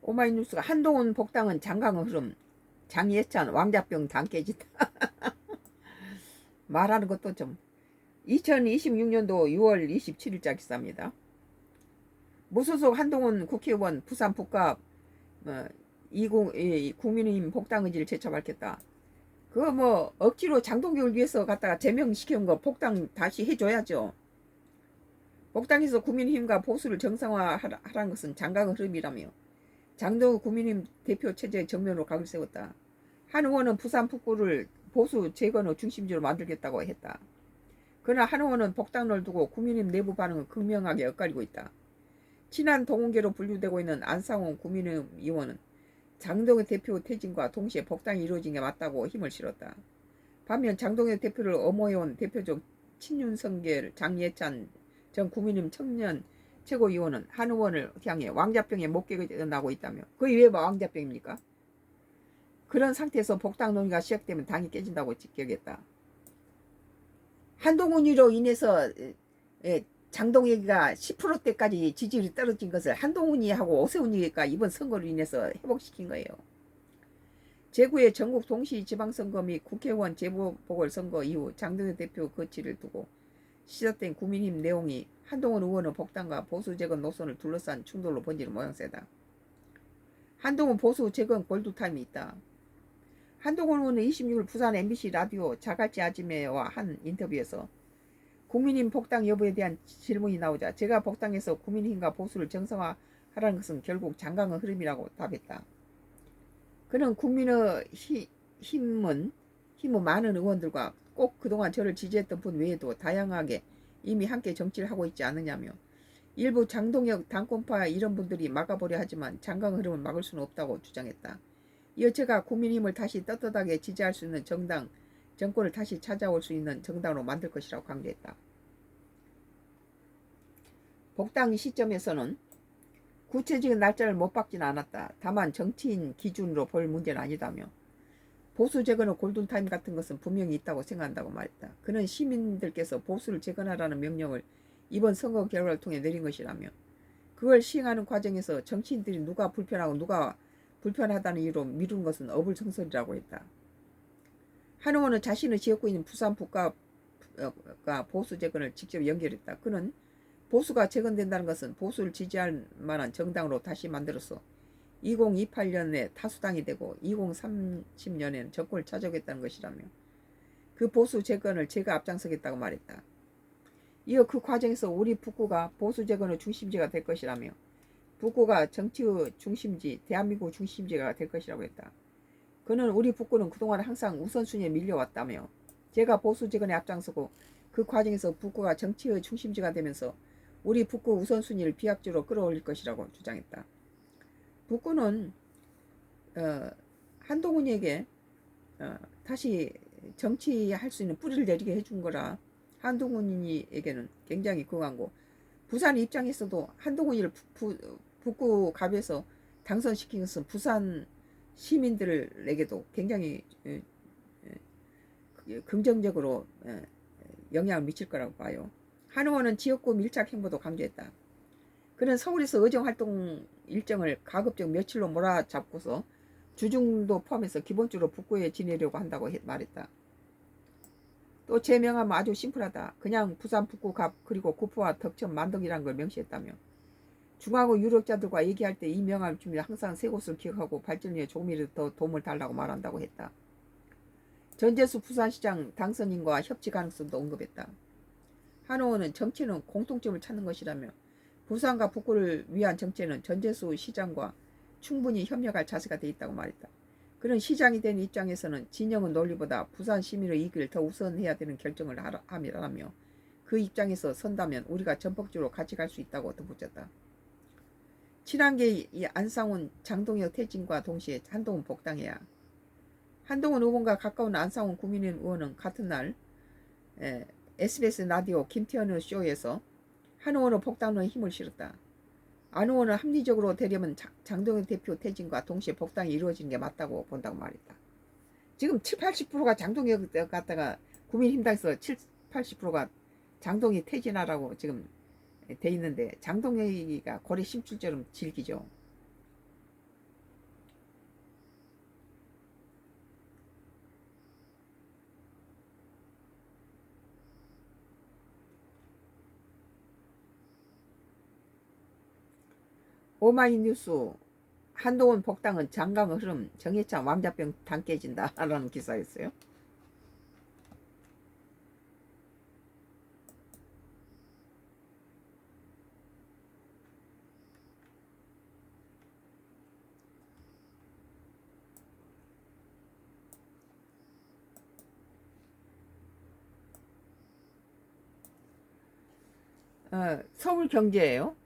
오마이뉴스가 한동훈 복당은 장강의 흐름, 장예찬 왕자병 당 깨진다. 말하는 것도 좀. 2026년도 6월 27일자 기사입니다. 무소속 한동훈 국회의원 부산 북갑 20 국민의힘 복당 의지를 재차 밝혔다. 그거 뭐 억지로 장동혁을 위해서 갖다가 제명시킨 거 복당 다시 해줘야죠. 복당해서 국민의힘과 보수를 정상화하라는 것은 장강의 흐름이라며 장동혁 국민의힘 대표 체제의 정면으로 각을 세웠다. 한 의원은 부산 북구를 보수 재건의 중심지로 만들겠다고 했다. 그러나 한 의원은 복당을 두고 국민의힘 내부 반응을 극명하게 엇갈리고 있다. 친한 동원계로 분류되고 있는 안상훈 국민의힘 의원은 장동혁 대표 퇴진과 동시에 복당이 이루어진 게 맞다고 힘을 실었다. 반면 장동혁 대표를 엄호해온 대표적 친윤성계 장예찬 전 국민의힘 청년 최고위원은 한 의원을 향해 왕자병에 목격이 나고 있다며. 그게 왜 왕자병입니까? 그런 상태에서 복당 논의가 시작되면 당이 깨진다고 직격했다. 한동훈이로 인해서 장동혁이가 10%대까지 지지율이 떨어진 것을 한동훈이 하고 오세훈이가 이번 선거로 인해서 회복시킨 거예요. 제9회 전국 동시지방선거 및 국회의원 재보궐선거 이후 장동혁 대표 거취를 두고 시작된 국민의힘 내용이 한동훈 의원의 복당과 보수 재건 노선을 둘러싼 충돌로 번지는 모양새다. 한동훈 보수 재건 골드타임이 있다. 한동훈 의원은 26일 부산 MBC 라디오 자갈치 아지매와 한 인터뷰에서 국민의힘 복당 여부에 대한 질문이 나오자 제가 복당해서 국민의힘과 보수를 정상화하라는 것은 결국 장강의 흐름이라고 답했다. 그는 국민의 힘은 많은 의원들과 꼭 그동안 저를 지지했던 분 외에도 다양하게 이미 함께 정치를 하고 있지 않느냐며 일부 장동혁 당권파 이런 분들이 막아보려 하지만 장강의 흐름을 막을 수는 없다고 주장했다. 이어 제가 국민의힘을 다시 떳떳하게 지지할 수 있는 정당, 정권을 다시 찾아올 수 있는 정당으로 만들 것이라고 강조했다. 복당 시점에서는 구체적인 날짜를 못 박지는 않았다. 다만 정치인 기준으로 볼 문제는 아니다며 보수 재건의 골든타임 같은 것은 분명히 있다고 생각한다고 말했다. 그는 시민들께서 보수를 재건하라는 명령을 이번 선거 결과를 통해 내린 것이라며 그걸 시행하는 과정에서 정치인들이 누가 불편하고 누가 불편하다는 이유로 미룬 것은 어불성설이라고 했다. 한 의원은 자신의 지역구에 있는 부산 북과 보수 재건을 직접 연결했다. 그는 보수가 재건된다는 것은 보수를 지지할 만한 정당으로 다시 만들어서 2028년에 다수당이 되고 2030년에는 정권을 차지하겠다는 것이라며 그 보수 재건을 제가 앞장서겠다고 말했다. 이어 그 과정에서 우리 북구가 보수 재건의 중심지가 될 것이라며 북구가 정치의 중심지, 대한민국 중심지가 될 것이라고 했다. 그는 우리 북구는 그동안 항상 우선순위에 밀려왔다며 제가 보수 재건에 앞장서고 그 과정에서 북구가 정치의 중심지가 되면서 우리 북구 우선순위를 비약적으로 끌어올릴 것이라고 주장했다. 북구는 한동훈에게 다시 정치할 수 있는 뿌리를 내리게 해준 거라 한동훈에게는 굉장히 그거고 부산 입장에서도 한동훈이를 북구 갑에서 당선시킨 것은 부산 시민들에게도 굉장히 긍정적으로 영향을 미칠 거라고 봐요. 한 의원은 지역구 밀착 행보도 강조했다. 그는 서울에서 의정활동 일정을 가급적 며칠로 몰아잡고서 주중도 포함해서 기본적으로 북구에 지내려고 한다고 말했다. 또 제 명함은 아주 심플하다. 그냥 부산 북구 갑 그리고 구포와 덕천 만덕이라는 걸 명시했다며 중하고 유력자들과 얘기할 때 이 명함을 주면 항상 세 곳을 기억하고 발전에 조금이라도 더 도움을 달라고 말한다고 했다. 전재수 부산시장 당선인과 협치 가능성도 언급했다. 한 의원은 정치는 공통점을 찾는 것이라며 부산과 북구를 위한 정치는 전재수 시장과 충분히 협력할 자세가 돼 있다고 말했다. 그는 시장이 된 입장에서는 진영의 논리보다 부산 시민의 이익을 더 우선해야 되는 결정을 함이라며 그 입장에서 선다면 우리가 전폭적으로 같이 갈 수 있다고 덧붙였다. 친한계 안상훈 장동혁 퇴진과 동시에 한동훈 복당해야. 한동훈 의원과 가까운 안상훈 국민의힘 의원은 같은 날 SBS 라디오 김태현의 쇼에서 한 의원의 복당에 힘을 실었다. 안 의원은 합리적으로 되려면 장동혁 대표 퇴진과 동시에 복당이 이루어지는 게 맞다고 본다고 말했다. 지금 70~80%가 장동혁 갖다가 국민힘당에서 70~80%가 장동혁 퇴진하라고 지금 돼 있는데 장동혁이가 고래 심줄처럼 질기죠. 오마이뉴스 한동훈 복당은 장강 흐름 정해찬 왕자병 당 깨진다 라는 기사였어요. 서울경제예요.